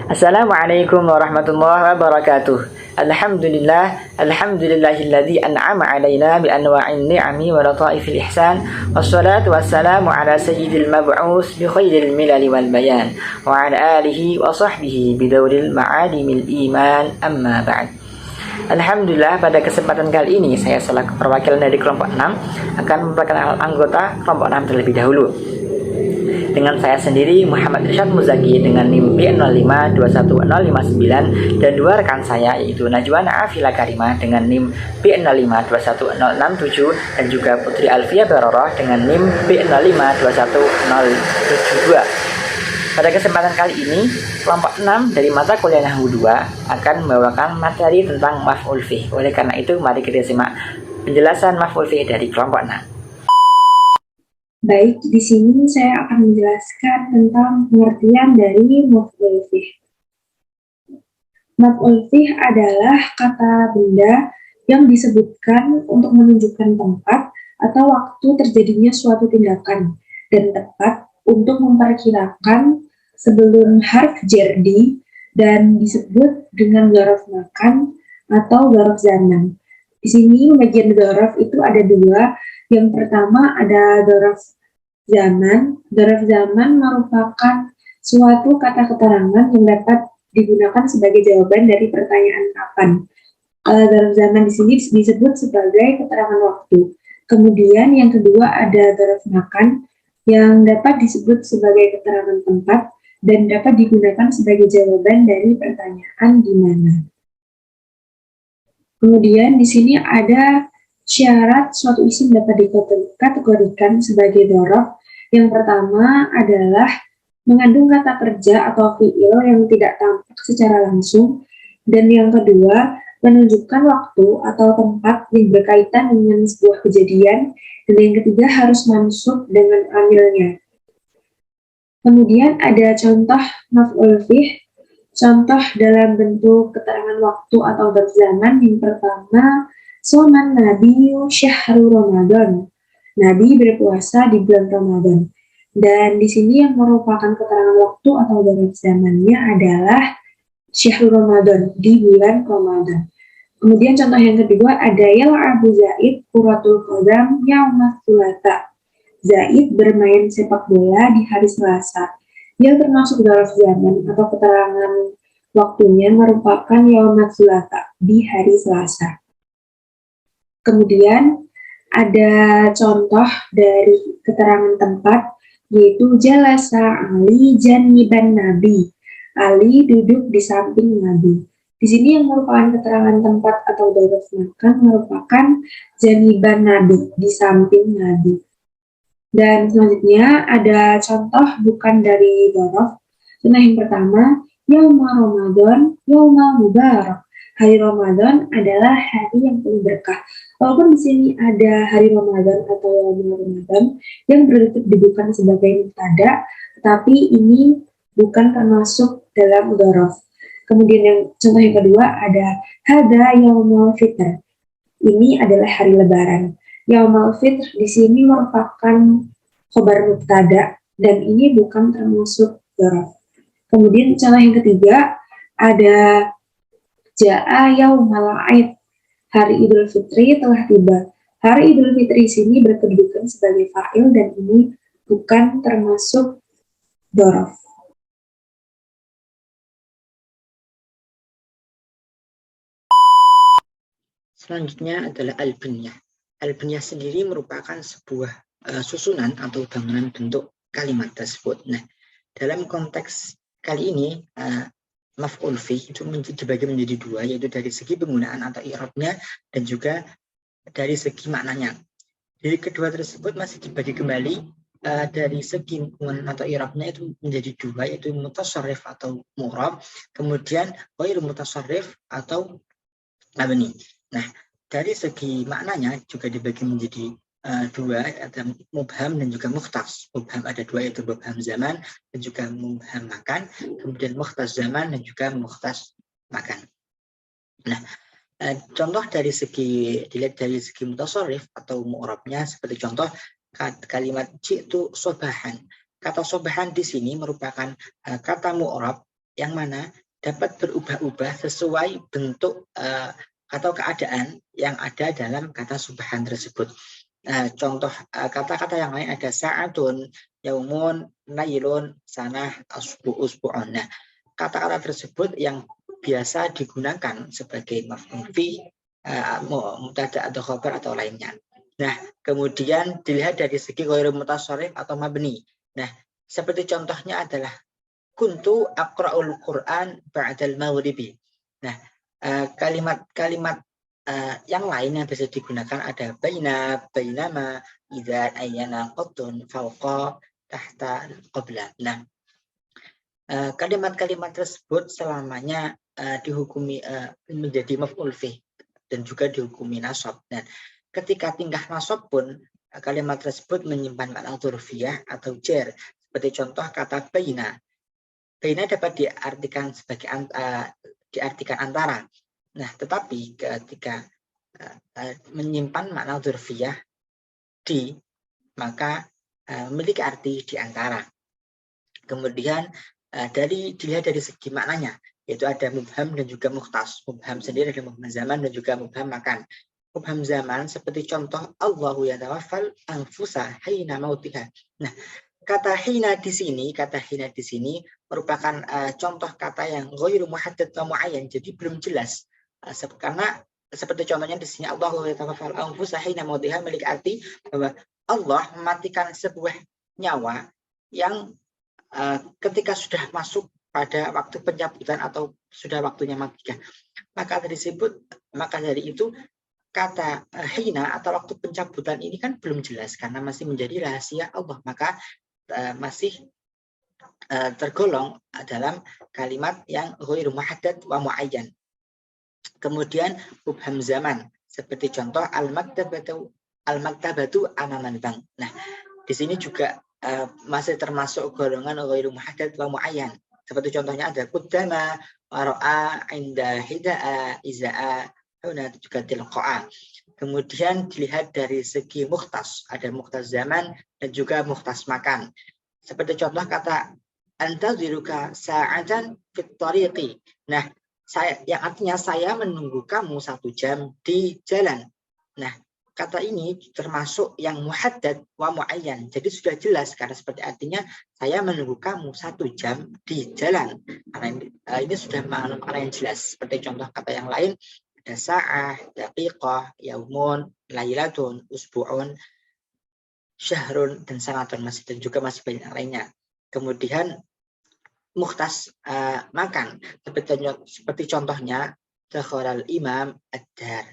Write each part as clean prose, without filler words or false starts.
Assalamualaikum warahmatullahi wabarakatuh. Alhamdulillahilladzi an'ama 'alaina bi anwa'in ni'ami wa lataifil ihsan. Wassalatu wassalamu ala sayyidil mab'us bi khairil milali wal bayan wa ala alihi wa sahbihi bi dawril ma'adimil iman amma ba'd. Alhamdulillah, pada kesempatan kali ini saya selaku perwakilan dari kelompok 6 akan memperkenalkan anggota kelompok 6 terlebih dahulu. Dengan saya sendiri Muhammad Irsyad Muzaki dengan NIM P0521059 dan dua rekan saya yaitu Najwana Afila Karimah dengan NIM P0521067 dan juga Putri Alfia Baroroh dengan NIM P0521072. Pada kesempatan kali ini, kelompok 6 dari mata kuliah Nahwu 2 akan membawakan materi tentang maf'ul fih. Oleh karena itu, mari kita simak penjelasan maf'ul fih dari kelompok 6. Baik, di sini saya akan menjelaskan tentang pengertian dari maf'ul fih. Maf'ul fih adalah kata benda yang disebutkan untuk menunjukkan tempat atau waktu terjadinya suatu tindakan dan tepat untuk memperkirakan sebelum harf jardi dan disebut dengan dzaraf makan atau dzaraf zaman. Di sini bagian dzaraf itu ada dua. Yang pertama ada dzaraf zaman. Dzaraf zaman merupakan suatu kata keterangan yang dapat digunakan sebagai jawaban dari pertanyaan kapan. Dzaraf zaman di sini disebut sebagai keterangan waktu. Kemudian yang kedua ada dzaraf makan yang dapat disebut sebagai keterangan tempat dan dapat digunakan sebagai jawaban dari pertanyaan di mana. Kemudian di sini ada syarat suatu isim dapat dikategorikan sebagai dzaraf. Yang pertama adalah mengandung kata kerja atau fiil yang tidak tampak secara langsung, dan yang kedua menunjukkan waktu atau tempat yang berkaitan dengan sebuah kejadian, dan yang ketiga harus mansub dengan amilnya. Kemudian ada contoh maf'ul fih. Contoh dalam bentuk keterangan waktu atau berzaman. Yang pertama, Soman Nabi Syahrul Ramadan. Nabi berpuasa di bulan Ramadan. Dan di sini yang merupakan keterangan waktu atau berzamannya adalah Syahrul Ramadan, di bulan Ramadan. Kemudian contoh yang kedua ada Yal'abu Zaid Kuratul Qadam Yaumat Thulatha. Zaid bermain sepak bola di hari Selasa. Yang termasuk dzaraf zaman atau keterangan waktunya merupakan Yaumat Thulatha, di hari Selasa. Kemudian ada contoh dari keterangan tempat, yaitu Jalasa Ali Janiban Nabi. Ali duduk di samping Nabi. Di sini yang merupakan keterangan tempat atau dzaraf makan merupakan Janiban Nabi, di samping Nabi. Dan selanjutnya ada contoh bukan dari dzaraf. Contoh yang pertama, Yauma Ramadan, Yauma Mubarak. Hari Ramadan adalah hari yang penuh berkah. Walaupun di sini ada hari Ramadan atau Yauma Ramadan yang dibukan sebagai mubtada, tetapi ini bukan termasuk dalam dzaraf. Kemudian yang contoh yang kedua ada Hada Yaumul Fitr. Ini adalah hari Lebaran. Yaumul Fitr di sini merupakan khobar mubtada dan ini bukan termasuk dzaraf. Kemudian contoh yang ketiga ada Ja'a Yaumal Aid. Hari Idul Fitri telah tiba. Hari Idul Fitri di sini berkedudukan sebagai fa'il dan ini bukan termasuk dzaraf. Selanjutnya adalah al-bunyah. Al-bunyah sendiri merupakan sebuah susunan atau bangunan bentuk kalimat tersebut. Nah, dalam konteks kali ini maf'ul fih itu dibagi menjadi dua, yaitu dari segi penggunaan atau i'rabnya dan juga dari segi maknanya. Dari kedua tersebut masih dibagi kembali dari segi penggunaan atau i'rabnya itu menjadi dua, yaitu mutasarrif atau mu'rab, kemudian ghairu mutasarrif atau mabni. Nah, dari segi maknanya juga dibagi menjadi dua, ada mubham dan juga mukhtas. Mubham ada dua, yaitu mubham zaman dan juga mubham makan, kemudian mukhtas zaman dan juga mukhtas makan. Nah, contoh dari segi dilihat dari segi mutasarrif atau mu'rabnya seperti contoh kalimat ji'tu sobahan. Kata sobahan di sini merupakan kata mu'rab yang mana dapat berubah-ubah sesuai bentuk atau keadaan yang ada dalam kata subhan tersebut. Contoh kata-kata yang lain ada sa'atun, yaumun, lailun, sanah, usbu'un. Nah, kata-kata tersebut yang biasa digunakan sebagai maf'ul fi, mubtada atau khabar atau lainnya. Nah, kemudian dilihat dari segi ghairu mutasharrif atau mabni. Nah, seperti contohnya adalah kuntu aqra'ul Qur'an ba'dal maghribi. Nah, kalimat-kalimat yang lain yang bisa digunakan ada baina, bainama, idza, ayyana, qatun, fawqa, tahta, qabla. Nah, kalimat-kalimat tersebut selamanya dihukumi menjadi maf'ul fi dan juga dihukumi nasab. Dan ketika tingkah nasab pun kalimat tersebut menyimpan makna dzurfiyah atau jar. Seperti contoh kata baina. Baina dapat diartikan sebagai diartikan antara. Nah, tetapi ketika menyimpan makna dzurfiyah di, maka memiliki arti di antara. Kemudian dilihat dari segi maknanya, yaitu ada mubham dan juga mukhtas. Mubham sendiri ada mubham zaman dan juga mubham makan. Mubham zaman seperti contoh Allahu yatawaffal anfusa hina mautiha. Nah, kata hina di sini merupakan contoh kata yang ghairu muhaddad wa muayyan, jadi belum jelas. Karena seperti contohnya di sini Allahu yatawaffal anfusa hina mautiha memiliki arti bahwa Allah mematikan sebuah nyawa yang ketika sudah masuk pada waktu pencabutan atau sudah waktunya mati. Maka dari itu kata hina atau waktu pencabutan ini kan belum jelas karena masih menjadi rahasia Allah, maka masih tergolong dalam kalimat yang ghairu muhaddad wa muayyan. Kemudian mubham zaman seperti contoh al-maktabatu amaman bank. Nah, di sini juga masih termasuk golongan ghairu muhaddad wa muayyan. Seperti contohnya ada qaddama, wara'a, inda, hida'a, izaa, huna juga tilqa'a. Kemudian dilihat dari segi mukhtas, ada mukhtas zaman dan juga mukhtas makan. Seperti contoh kata antaziruka sa'atan fit tariqi. Nah, yang artinya saya menunggu kamu 1 jam di jalan. Nah, kata ini termasuk yang muhaddad wa muayyan. Jadi sudah jelas karena seperti artinya saya menunggu kamu 1 jam di jalan. Karena ini sudah makna yang jelas. Seperti contoh kata yang lain ada sa'ah, daqiqah, yaumun, lailatun, usbu'un, syahrun, dan sanatun, dan juga masih banyak yang lainnya. Kemudian mukhtas makan seperti contohnya dakhalal imam ad-dar,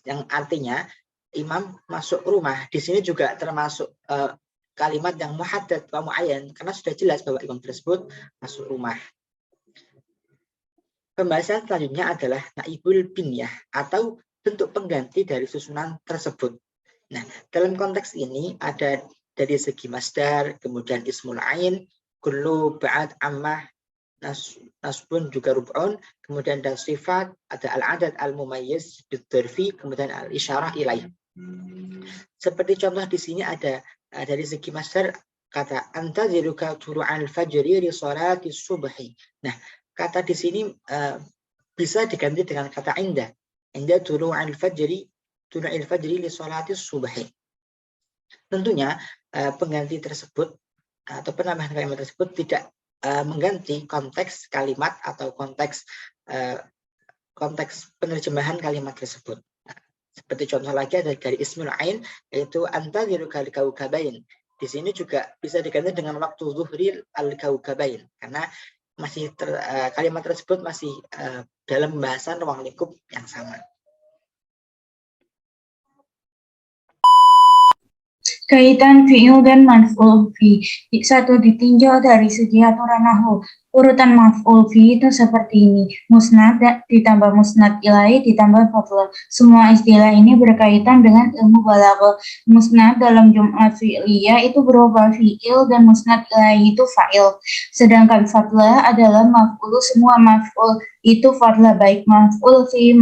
yang artinya imam masuk rumah. Di sini juga termasuk kalimat yang muhaddad wa muayyan karena sudah jelas bahwa imam tersebut masuk rumah. Pembahasan selanjutnya adalah naibul binyah atau bentuk pengganti dari susunan tersebut. Nah, dalam konteks ini ada dari segi masdar, kemudian ismul ain, kullu, ba'ad, ammah, nasbun juga rub'un, kemudian ada sifat, ada al-adad al-mumayyiz bid-dzarfi, kemudian al-isyarah ilaih. Seperti contoh di sini ada dari segi masdar kata antaziruka turu'al fajri li sholati subhi. Nah, kata di sini bisa diganti dengan kata inda turu'al fajri li sholati subhi. Tentunya pengganti tersebut atau penambahan kalimat tersebut tidak mengganti konteks kalimat atau konteks penerjemahan kalimat tersebut. Seperti contoh lagi ada dari ismul ain yaitu antaziruka al-kaukabain. Di sini juga bisa diganti dengan waktu zuhri al-kaukabain karena masih kalimat tersebut masih dalam pembahasan ruang lingkup yang sama. Kaitan fi'il dan maf'ul fi. Satu, ditinjau dari segi aturan nahwu. Urutan maf'ul fi itu seperti ini. Musnad ditambah musnad ilaih ditambah fadlah. Semua istilah ini berkaitan dengan ilmu balaghah. Musnad dalam jumlah fi'liyah itu berupa fi'il dan musnad ilaih itu fa'il. Sedangkan fadlah adalah maf'ul. Semua maf'ul itu fadlah, baik maf'ul fi,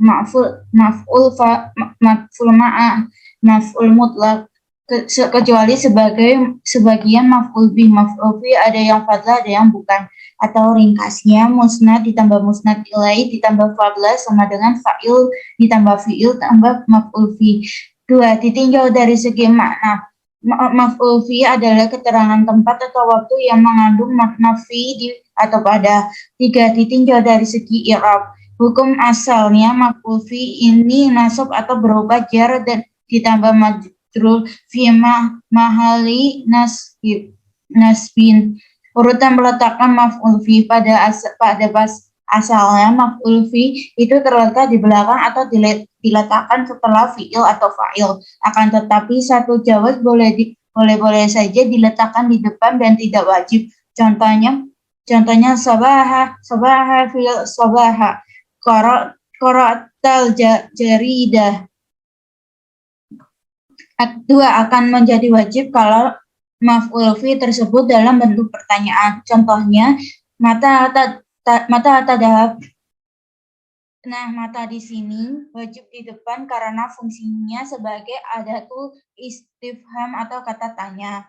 maf'ul fa, maf'ul ma'ah, maf'ul mutlaq, kecuali sebagian maf'ul bih. Maf'ul bih ada yang fadlah, ada yang bukan. Atau ringkasnya musnad ditambah musnad ilaih ditambah fadlah sama dengan fa'il ditambah fi'il tambah maf'ul bih. 2. Ditinjau dari segi makna. Maf'ul fi adalah keterangan tempat atau waktu yang mengandung makna fi atau pada. 3. Ditinjau dari segi i'rab. Hukum asalnya maf'ul fi ini nasab atau berubah jar dan ditambah majrur fi mahali nasbin. Urutan meletakkan maf'ul fi pada asalnya maf'ul fi itu terletak di belakang atau diletakkan setelah fi'il atau fa'il. Akan tetapi satu jawaz boleh saja diletakkan di depan dan tidak wajib. Contohnya sabaha fi'il sabaha, qara'atal jaridah. 2. Akan menjadi wajib kalau maf'ul fi tersebut dalam bentuk pertanyaan. Contohnya mata tadahab. Nah, mata di sini wajib di depan karena fungsinya sebagai adatul istifham atau kata tanya.